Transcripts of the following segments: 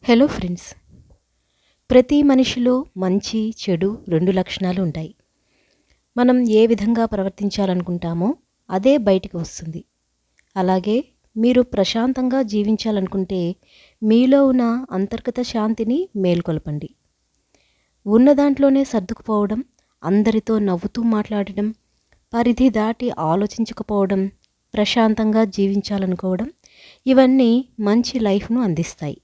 Hello friends. ప్రతి మనిషిలో మంచి చెడు రెండు లక్షణాలు ఉంటాయి. మనం ఏ విధంగా ప్రవర్తించాలనుకుంటామో అదే బయటికి వస్తుంది. అలాగే మీరు ప్రశాంతంగా జీవించాలనుకుంటే మీలో ఉన్న అంతర్గత శాంతిని మేల్కొల్పండి. ఉన్న దాంట్లోనే సర్దుకుపోవడం, అందరితో నవ్వుతూ మాట్లాడడం, పరిధి దాటి ఆలోచించకపోవడం, ప్రశాంతంగా జీవించాలనుకోవడం, ఇవన్నీ మంచి లైఫ్ను అందిస్తాయి.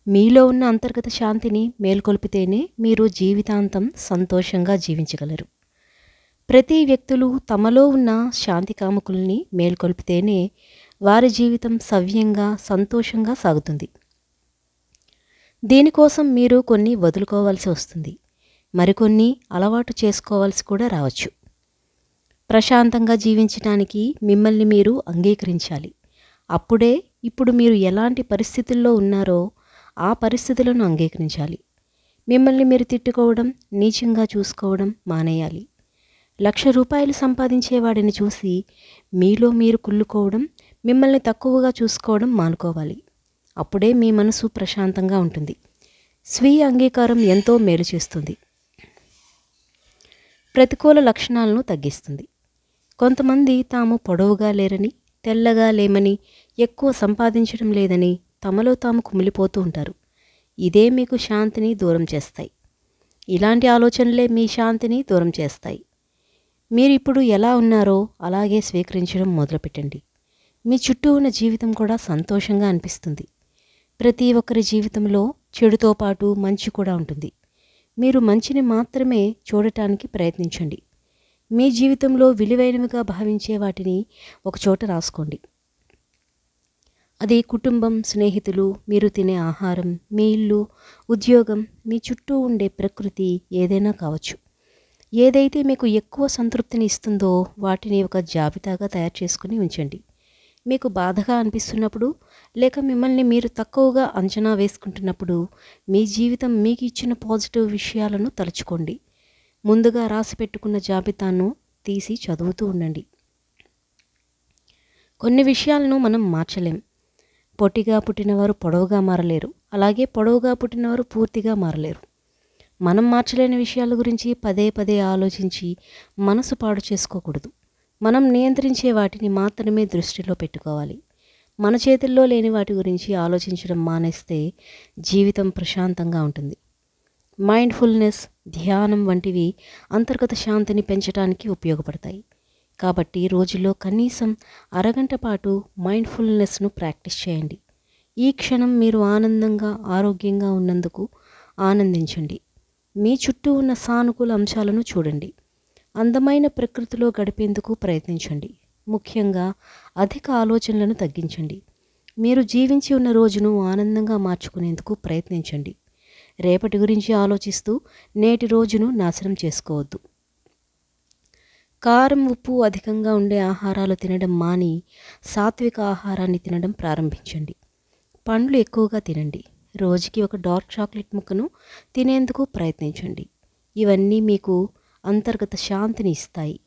మీలో ఉన్న అంతర్గత శాంతిని మేల్కొల్పితేనే మీరు జీవితాంతం సంతోషంగా జీవించగలరు. ప్రతి వ్యక్తులు తమలో ఉన్న శాంతి కాముకుల్ని మేల్కొల్పితేనే వారి జీవితం సవ్యంగా సంతోషంగా సాగుతుంది. దీనికోసం మీరు కొన్ని వదులుకోవాల్సి వస్తుంది, మరికొన్ని అలవాటు చేసుకోవాల్సి కూడా రావచ్చు. ప్రశాంతంగా జీవించడానికి మిమ్మల్ని మీరు అంగీకరించాలి. అప్పుడే ఇప్పుడు మీరు ఎలాంటి పరిస్థితుల్లో ఉన్నారో ఆ పరిస్థితులను అంగీకరించాలి. మిమ్మల్ని మీరు తిట్టుకోవడం, నీచంగా చూసుకోవడం మానేయాలి. ₹1,00,000 సంపాదించేవాడిని చూసి మీలో మీరు కుళ్ళుకోవడం, మిమ్మల్ని తక్కువగా చూసుకోవడం మానుకోవాలి. అప్పుడే మీ మనసు ప్రశాంతంగా ఉంటుంది. స్వీయ అంగీకారం ఎంతో మేలు చేస్తుంది. ప్రతికూల లక్షణాలను తగ్గిస్తుంది. కొంతమంది తాము పొడవుగా లేరని, తెల్లగా లేమని, ఎక్కువ సంపాదించడం లేదని తమలో తాము కుమిలిపోతూ ఉంటారు. ఇదే మీకు శాంతిని దూరం చేస్తాయి. ఇలాంటి ఆలోచనలే మీ శాంతిని దూరం చేస్తాయి. మీరు ఇప్పుడు ఎలా ఉన్నారో అలాగే స్వీకరించడం మొదలుపెట్టండి. మీ చుట్టూ ఉన్న జీవితం కూడా సంతోషంగా అనిపిస్తుంది. ప్రతి ఒక్కరి జీవితంలో చెడుతో పాటు మంచి కూడా ఉంటుంది. మీరు మంచిని మాత్రమే చూడటానికి ప్రయత్నించండి. మీ జీవితంలో విలువైనవిగా భావించే వాటిని ఒకచోట రాసుకోండి. అది కుటుంబం, స్నేహితులు, మీరు తినే ఆహారం, మీ ఇల్లు, ఉద్యోగం, మీ చుట్టూ ఉండే ప్రకృతి ఏదైనా కావచ్చు. ఏదైతే మీకు ఎక్కువ సంతృప్తిని ఇస్తుందో వాటిని ఒక జాబితాగా తయారు చేసుకుని ఉంచండి. మీకు బాధగా అనిపిస్తున్నప్పుడు, లేక మిమ్మల్ని మీరు తక్కువగా అంచనా వేసుకుంటున్నప్పుడు మీ జీవితం మీకు ఇచ్చిన పాజిటివ్ విషయాలను తలుచుకోండి. ముందుగా రాసి పెట్టుకున్న జాబితాను తీసి చదువుతూ ఉండండి. కొన్ని విషయాలను మనం మార్చలేం. పొట్టిగా పుట్టినవారు పొడవుగా మారలేరు, అలాగే పొడవుగా పుట్టినవారు పూర్తిగా మారలేరు. మనం మార్చలేని విషయాల గురించి పదే పదే ఆలోచించి మనసు పాడు చేసుకోకూడదు. మనం నియంత్రించే వాటిని మాత్రమే దృష్టిలో పెట్టుకోవాలి. మన చేతుల్లో లేని వాటి గురించి ఆలోచించడం మానేస్తే జీవితం ప్రశాంతంగా ఉంటుంది. మైండ్ఫుల్నెస్, ధ్యానం వంటివి అంతర్గత శాంతిని పెంచడానికి ఉపయోగపడతాయి. కాబట్టి రోజులో కనీసం అరగంట పాటు మైండ్ఫుల్నెస్ను ప్రాక్టీస్ చేయండి. ఈ క్షణం మీరు ఆనందంగా, ఆరోగ్యంగా ఉన్నందుకు ఆనందించండి. మీ చుట్టూ ఉన్న సానుకూల అంశాలను చూడండి. అందమైన ప్రకృతిలో గడిపేందుకు ప్రయత్నించండి. ముఖ్యంగా అధిక ఆలోచనలను తగ్గించండి. మీరు జీవించి ఉన్న రోజును ఆనందంగా మార్చుకునేందుకు ప్రయత్నించండి. రేపటి గురించి ఆలోచిస్తూ నేటి రోజును నాశనం చేసుకోవద్దు. కారం, ఉప్పు అధికంగా ఉండే ఆహారాలు తినడం మాని సాత్విక ఆహారాన్ని తినడం ప్రారంభించండి. పండ్లు ఎక్కువగా తినండి. రోజుకి ఒక డార్క్ చాక్లెట్ ముక్కను తినేందుకు ప్రయత్నించండి. ఇవన్నీ మీకు అంతర్గత శాంతిని ఇస్తాయి.